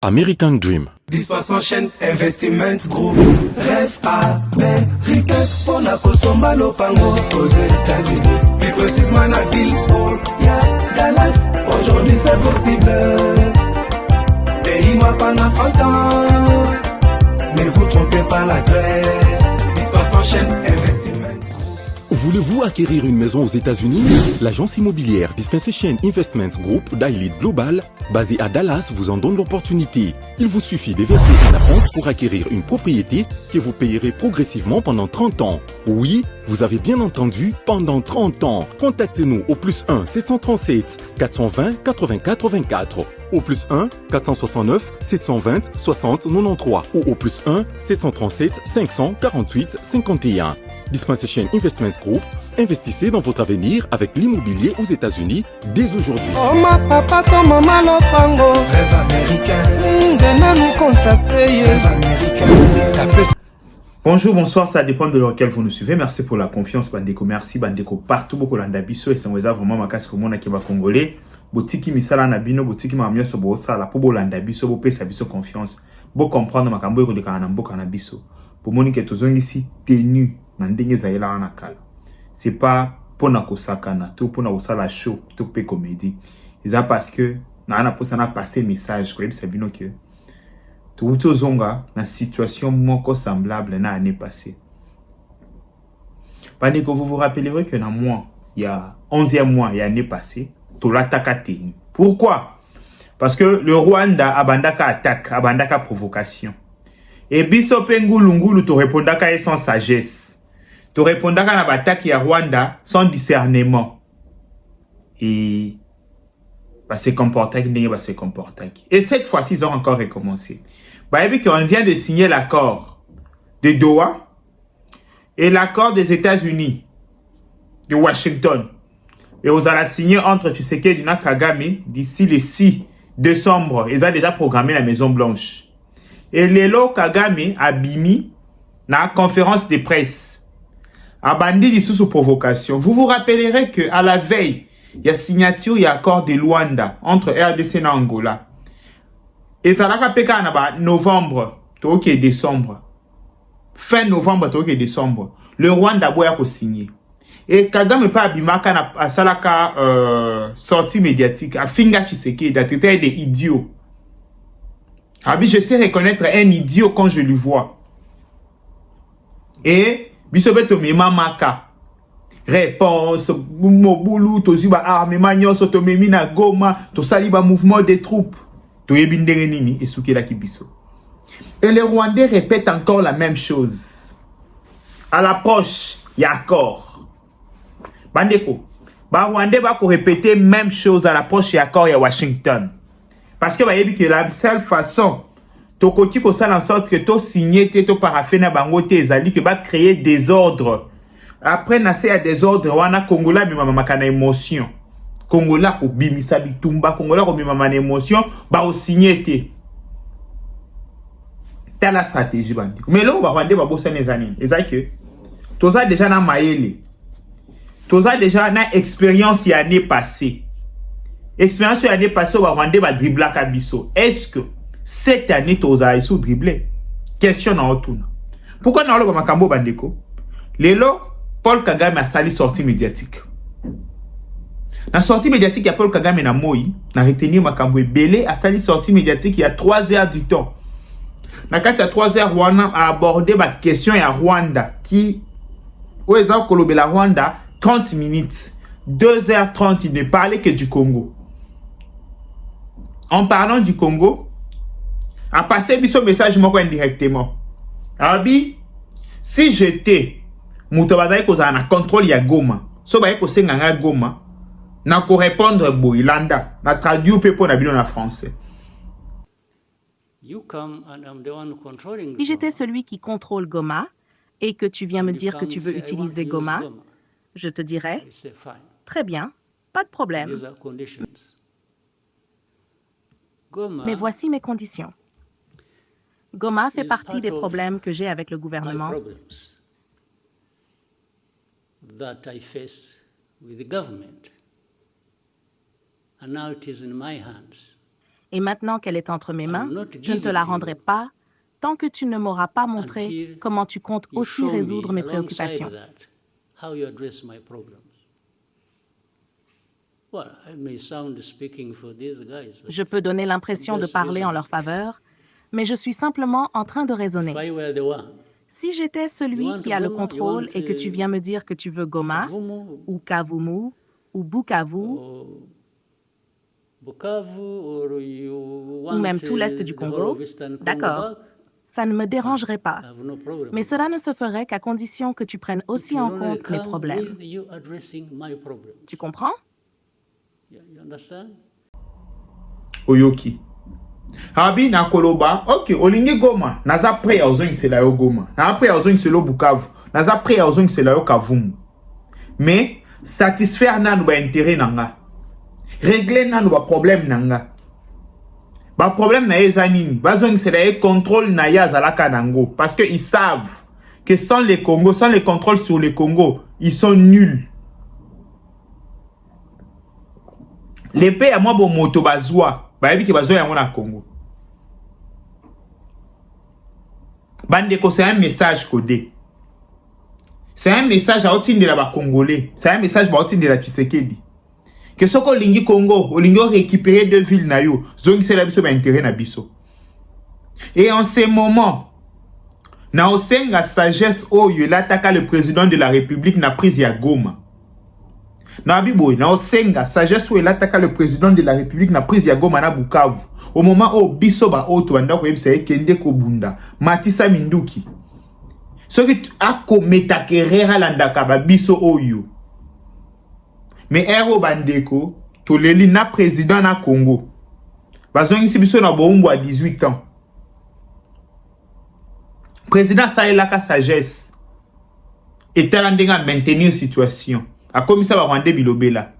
American Dream. Disposant chaîne Investment Group. Rêve américain pour la Kosomba Lopango aux États-Unis. Plus précisément la ville où y a Dallas. Aujourd'hui c'est possible. Pays moi pendant 30 ans. Ne vous trompez pas l'adresse. Disposant chaîne Investment Group. Voulez-vous acquérir une maison aux États-Unis? L'agence immobilière Dispensation Investment Group d'Elite Global, basée à Dallas, vous en donne l'opportunité. Il vous suffit de verser un acompte pour acquérir une propriété que vous payerez progressivement pendant 30 ans. Oui, vous avez bien entendu, pendant 30 ans. Contactez-nous au +1 737 420 84 24, au +1 469 720 60 93 ou au +1 737 548 51. Dispensation Investment Group, investissez dans votre avenir avec l'immobilier aux États-Unis dès aujourd'hui. Oh ma papa, ton maman Lopango. Rêve américain. Venez nous contacter. Rêve américain. Bonjour, bonsoir, ça dépend de lequel vous nous suivez. Merci pour la confiance, Bandeko. Merci, Bandeko. Partout, beaucoup d'andabiso et c'est vraiment ma casse comme on a qui va congolais. Botiki misala nabino, botiki ma mieux sobo sala, pour l'andabiso, pour payer sa biso confiance. Pour comprendre ma cambo de kanambo canabiso. Pour monique et tozongi si tenu. C'est pas pour na kosakana, tout pour na kosala show, tout pour comédie. C'est parce que na pour ça na passer message quoi c'est bien que tout zonga na situation moko semblable na année passée. Pendant que vous vous rappellerez que dans mois, il y a 11e mois et année passée, tout l'attaque tenu. Pourquoi? Parce que le Rwanda abandaka attaque, abandaka provocation. Et biso pengulungulu to répondaka et sans sagesse. Tu répondras à l'attaque à Rwanda sans discernement. Et bah, se comporter, et cette fois-ci, ils ont encore recommencé. Bah, et puis qu'on vient de signer l'accord de Doha et l'accord des États-Unis, de Washington. Et on a signé entre Tshisekedi et Kagame d'ici le 6 décembre. Ils ont déjà programmé la Maison Blanche. Et Lelo Kagame a bimi la conférence de presse. Abandi sous provocation. Vous vous rappellerez que à la veille, il y a signature, il y a accord de Luanda entre RDC et Angola. Et ça l'a rappelé qu'en novembre, ok décembre, fin novembre, ok décembre, le Rwanda a signé. Et Kagame pas abimaka à salaka sortie médiatique, à Finga Tshisekedi, d'être des idiots. Abi, je sais reconnaître un idiot quand je le vois. Et bisobeto mema maka réponse mobulu toziba armement nyonso to memi na Goma to saliba mouvement des troupes to yebindere nini esukela kibiso. Et les Rwandais répètent encore la même chose. À l'approche, il y a accord. Bandeko, ba Rwandais va répéter même chose à l'approche, il y a accord, il y a Washington. Parce que ba yebi que la seule façon Tokoti ko sala en sorte que to signé to paraffé na bango te ezali que va créer des ordres. Après nasé à des ordres wana Congola bima makana émotion. Congola ko bimisa bitumba, Congola ko bima mana émotion ba o signé te. T'as la stratégie bandi. Mais là on va rendre ba bossa les années. Ezali que toza déjà na maele. Toza déjà na expérience y année passée. Expérience y année passée on va rendre ba dribla kabiso. Est-ce que cette année, tu as sous dribblé. Question en retour. Pourquoi nous avons makambo bandeko? Lelo, Paul Kagame a sali sortie médiatique. La sortie médiatique, il y a Paul Kagame na moi, na retenir makambo belé a sali sortie médiatique il y a 3 heures du temps. Na quand il y a 3 heures, Rwanda a abordé ma question à Rwanda qui, où est-ce que la Rwanda 30 minutes, 2h30, il ne parlait que du Congo. En parlant du Congo, a passé ce message moi indirectement. Abi, si j'étais Moutobadaï ko na contrôle ya Goma, so ba ko senga nga Goma, na ko répondre Boilanda, na traduire pepo na bino na français. Si j'étais celui qui contrôle Goma et que tu viens me dire que tu veux utiliser Goma, je te dirais très bien, pas de problème. Mais voici mes conditions. Goma fait partie des problèmes que j'ai avec le gouvernement. Et maintenant qu'elle est entre mes mains, je ne te la rendrai pas tant que tu ne m'auras pas montré comment tu comptes aussi résoudre mes préoccupations. Je peux donner l'impression de parler en leur faveur, mais je suis simplement en train de raisonner. Si j'étais celui qui a le contrôle et que tu viens me dire que tu veux Goma, ou Kavumu, ou Bukavu, ou même tout l'Est du Congo, d'accord, ça ne me dérangerait pas. Mais cela ne se ferait qu'à condition que tu prennes aussi en compte mes problèmes. Tu comprends? Oyoki. Abi na koloba, ok, olingi Goma, naza prêt à ozong c'est la yo Goma. Naza prêt à ozong c'est lo Bukavu. Naza prêt à ozong c'est la yo Kavumu. Mais satisfaire nanu ba intérêt nanga. Régler nanu ba problème nanga. Ba problème na eza nini? Ba zong c'est la yo contrôle na ya zalaka nango parce que ils savent que sans les Congo, sans les contrôles sur les Congo, ils sont nuls. L'épée à moi bon moto bazwa. Bayebi ki bazoya yango na Congo. Bandeko, c'est un message codé. C'est un message à otinde la ba Congolais. C'est un message à otinde la Tshisekedi. Que soko lingi Congo, olingi récupérer deux villes na yo, zongi c'est la biso ba intérêt na biso. Et en ce moment, na osenga sagesse oyo l'attaque le président de la République na prise ya Goma. Na biboy na osenga sagesse oyo l'attaque le président de la République na prise ya Goma na Bukavu. Au moment où biso ba auto banda ko yebisa ekende ko bunda Matisa Minduki. Soki ako metakerera landaka ba biso oyo. Mais ero bandeko to leli na président na Congo. Bazongi si biso na bombo à 18 ans. Président Saelaka sagesse. Et talandenga maintenir situation. A commis ça va rendre Bilobela.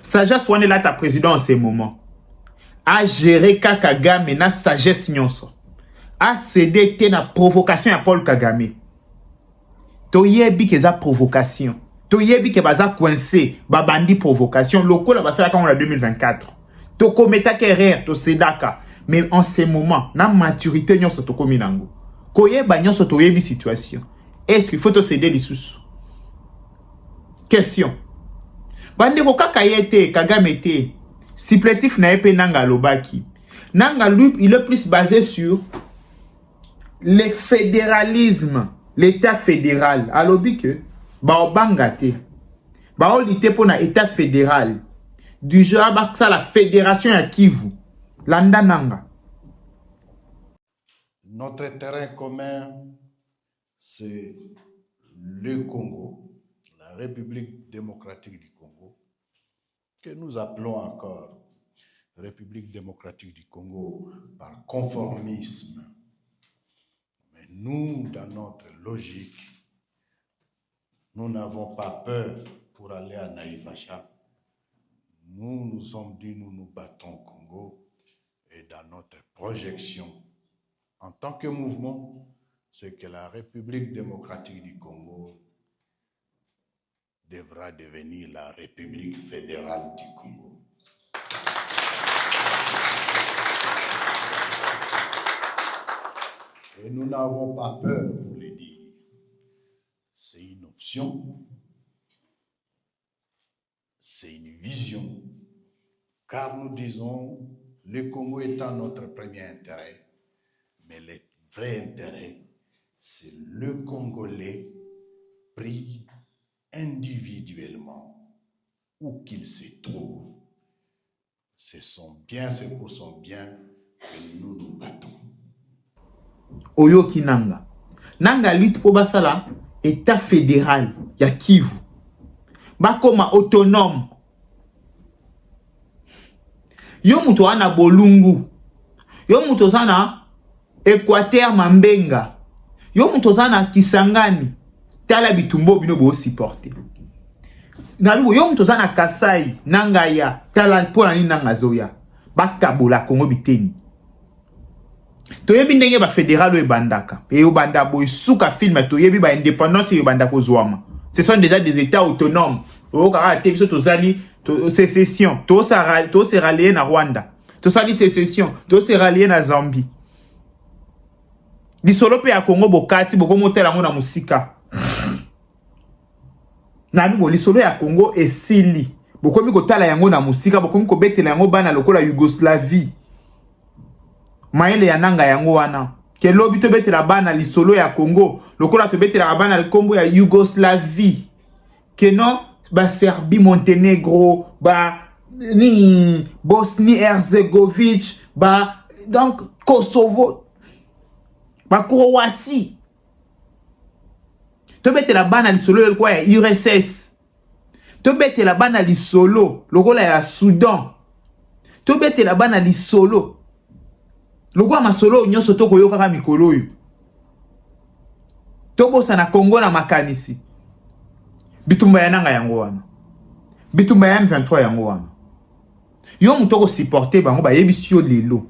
Sagesse wane là ta président en ce moment. A gérer Kagame na sagesse nyonso. A cédé te na provocation à Paul Kagame. To yebi ke za provocation. To yebi ke baza coincé ba bandi provocation loko la basala quand on a 2024. To kometa ke rire to sedaka. Mais en ce moment, na maturité nyonso to komi nango. Koyeba nyonso to yebi situation. Est-ce qu'il faut te céder les sous? Question. Bandeko kaka yete Kagame te supplétif na epe nanga lobaki. Nanga lui il est plus basé sur le fédéralisme, l'état fédéral. Alobi que ba obanga te. Ba olite pour na état fédéral. Du genre ba ça la fédération ya Kivu. Landa nanga. Notre terrain commun c'est le Congo. La République démocratique du Congo, que nous appelons encore République démocratique du Congo par conformisme. Mais nous, dans notre logique, nous n'avons pas peur pour aller à Naïvacha. Nous nous sommes dit, nous nous battons au Congo et dans notre projection en tant que mouvement, c'est que la République démocratique du Congo devra devenir la République fédérale du Congo. Et nous n'avons pas peur pour le dire. C'est une option, c'est une vision, car nous disons le Congo étant notre premier intérêt, mais le vrai intérêt, c'est le Congolais pris individuellement, où qu'il se trouve. C'est son bien, c'est pour son bien que nous nous battons. Oyoki nanga. Nanga lutte pour basala état fédéral ya Kivu. Bakoma autonome. Yo muto ana bolungu. Yo muto sana Équateur Mambenga. Yo muto sana Kisangani. Tala bitumbo bino bo supporter. Nabibo yo muto sana Kasai nanga ya tala pona ni nanga zoya. Bakabola Congo biteni. Toyebi ndenge ba fédéral e bandaka. E banda boy suka film toyebi ba indépendance e bandako zwama. Ce sont déjà des états autonomes. au kara te biso tozali sécession to se rallier na Rwanda to sali sécession to se rallier na Zambie lisolo pe ya Congo bokati boko motela ngo na musika na bibo lisolo ya Congo esili boko mi kotala yango na musika boko mi kobetela yango bana lokola Yougoslavie maele ya nanga yango wana ke lobi to betela bana lisolo ya Congo lokola to betela bana le kombo ya Yougoslavie que non ba Serbie Monténégro ba ni Bosnie Herzégovine ba donc Kosovo ba Croatie to betela bana lisolo ya kwa ya URSS to betela bana lisolo lokola ya Soudan to betela bana lisolo lokola masolo nyonso to koyoka ka mikolo yo to bosa na Congo na makanisi bitumba ya nanga yango wana bitumba ya M23 yango wana yo mutoko supporter bango ba yebisio lelo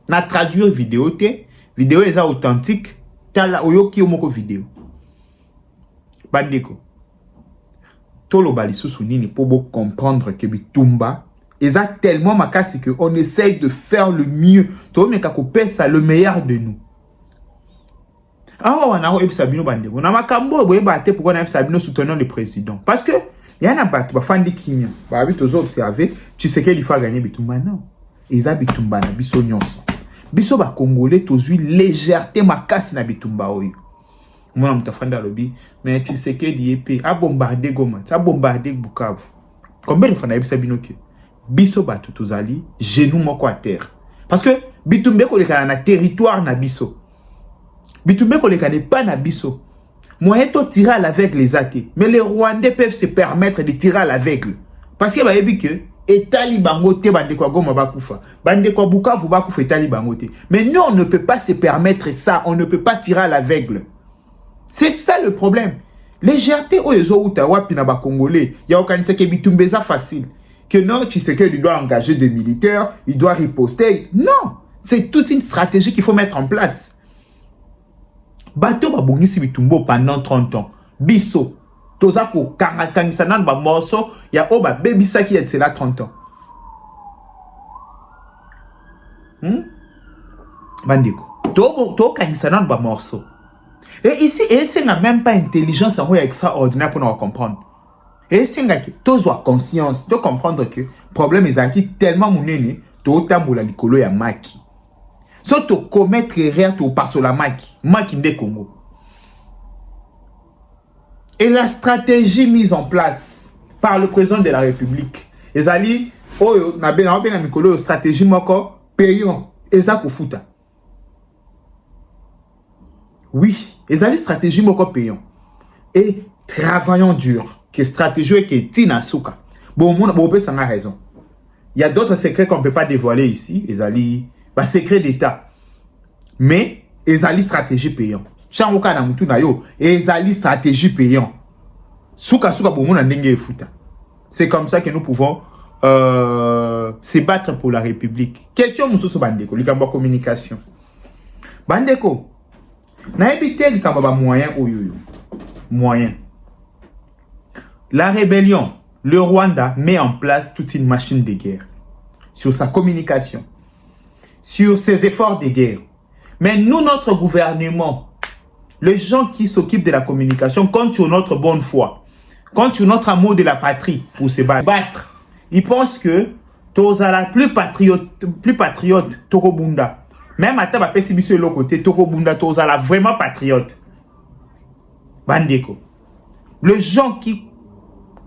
na traduire vidéo te vidéo eza authentique tala oyoki omoko vidéo bandeko tolo bali susu nini pour comprendre que bitumba eza tellement makasi que on essaye de faire le mieux to meka ko pesa le meilleur de nous. Ah on a ebisa bino bandeko na makambo boyeba te pourquoi na ebisa bino soutenons le président parce que yana bato ba fandi kimia ba bi tozo observer tu sais que il faut gagner bitumba non eza bitumba na biso nyonso biso ba congolais tozui légèreté makasi na bitumba oyo mona mutafanda lobi mais tu sais que l'IEP a bombardé Goma a bombardé Bukavu combien de fois na ebisa bino ke biso bato tozali genou moko à terre parce que bitumbe ko lekana na territoire na biso bitumbe ko lekane pas na biso moyen to tirer à l'aveugle les athées mais les Rwandais peuvent se permettre de tirer à l'aveugle parce que ba yebi que etali bango te bande kwa Goma bakufa bande kwa Bukavu bakufa etali bango te mais nous on ne peut pas se permettre ça on ne peut pas tirer à l'aveugle c'est ça le problème légèreté oyezo uta wapi na ba congolais ya okanisa ke bitumbe za facile que non tu sais que il doit engager des militaires il doit riposter non c'est toute une stratégie qu'il faut mettre en place. Bato babongisi bitumbo pendant 30 ans. Biso. Toza ko kangisa nan ba morceau ya oba bebisa ki c'est là 30 ans. Bandeko. To kangisa nan ba morceau. Et ici, c'est même pas intelligence extraordinaire pour nous comprendre. Et c'est que tous ont conscience de comprendre que le problème est tellement monene, to tambola likolo ya maki. So to commettre erreur to passe la maki de Congo. Et la stratégie mise en place par le président de la République, ezali oyo na benga mikolo stratégie moko payant ezako futa. Oui, ezali stratégie moko payant. Et travaillons dur. Que stratégie est que tina souka. Bon, on peut s'en avoir raison. Il y a d'autres secrets qu'on ne peut pas dévoiler ici. Ezali, bah, secret d'État. Mais, ezali stratégie payant. Changoka na mutu na yo, ezali stratégie payant. Souka bon moun ndenge futa. C'est comme ça que nous pouvons se battre pour la République. Question mususu bandeko, likamba communication. Bandeko, na ebité likamba ba moyen oyoyo. Moyen. La rébellion, le Rwanda met en place toute une machine de guerre sur sa communication, sur ses efforts de guerre. Mais nous, notre gouvernement, les gens qui s'occupent de la communication comptent sur notre bonne foi, comptent sur notre amour de la patrie pour se battre. Ils pensent que Tozala plus patriote, Tokobunda. Même à Taba Pessibiso de l'autre côté, Tokobunda, Tozala vraiment patriote. Bandeko. Les gens qui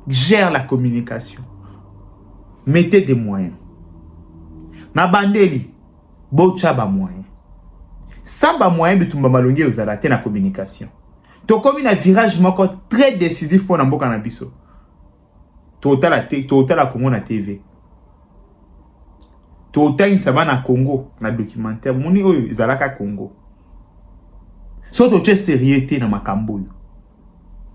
gèrent la communication, mettez des moyens. Na bandeli, bocha ba moyen. Sans ba moyen bitumba malongi ozalate na communication. To comme un virage moko très décisif pour namboka na biso. Total la Congo na TV. Total insaba na Congo na documentaire. Moni oyo ezalaka Congo. So to te sérieuxté na makambo.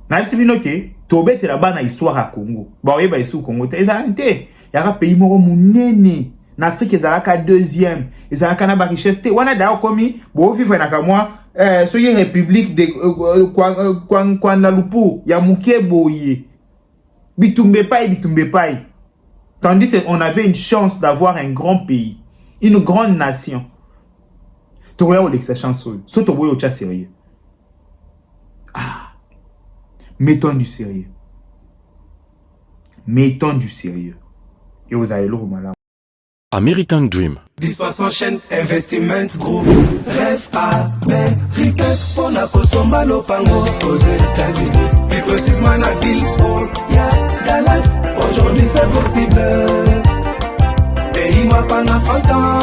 Na bisibino ke to betela bana histoire à Congo. Ba oyeba isu Congo te ezalante. Yaka pays moko munene. Na Afrique ezalaka deuxième. Ezalaka na ba richesse te. Wana da komi bo vivre na kamwa so y république de Kuala Lumpur ya muke boye. Bitumbe Pai. Tandis qu'on avait une chance d'avoir un grand pays, une grande nation. Tu regardes cette chanson, ce que tu as sérieux. Ah, mettons du sérieux. Mettons du sérieux. Et vous allez le remarquer. American Dream. Dispense chaîne Investiment Group. Rêve américain pour la Kosomba Lopango aux États-Unis. Plus précisément la ville où il y a Dallas. Aujourd'hui c'est possible. Pays moi pendant 30 ans.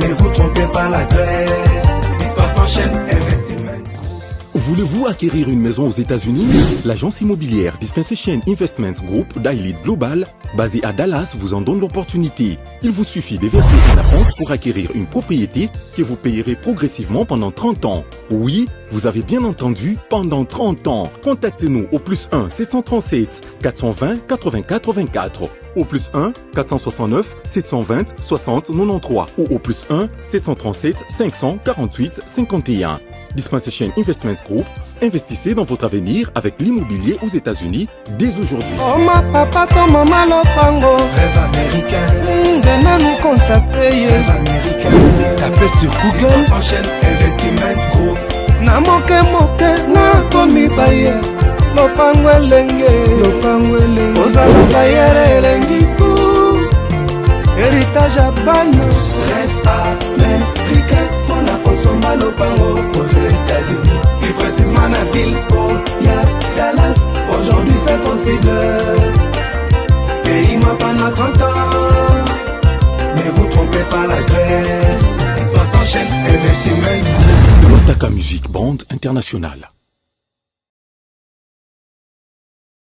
Ne vous trompez pas la Grèce. Dispense chaîne Investiment Group. Voulez-vous acquérir une maison aux États-Unis? L'agence immobilière Dispensation Investment Group d'Elite Global, basée à Dallas, vous en donne l'opportunité. Il vous suffit de verser un apport pour acquérir une propriété que vous payerez progressivement pendant 30 ans. Oui, vous avez bien entendu, pendant 30 ans. Contactez-nous au +1 737 420 84 24, au +1 469 720 60 93 ou au +1 737 548 51. Dispensation Investment Group, investissez dans votre avenir avec l'immobilier aux États-Unis dès aujourd'hui. Oh ma papa, ton maman Lopango. Rêve américain. Venez nous contacter. Rêve américain. Tapez sur Google. Dispense chaîne Investiment Group. Na moke na komi baye. Lopango elenge. Ozala bayere elengi pou. Héritage abana. Rêve américain. On a consommé Lopango aux États-Unis. Plus précisément la ville où il y a Dallas. Aujourd'hui c'est possible. Pays moi pendant 30 ans. Ne vous trompez pas la Grèce. Dispense chaîne Investiment. Lotaka Music Band International.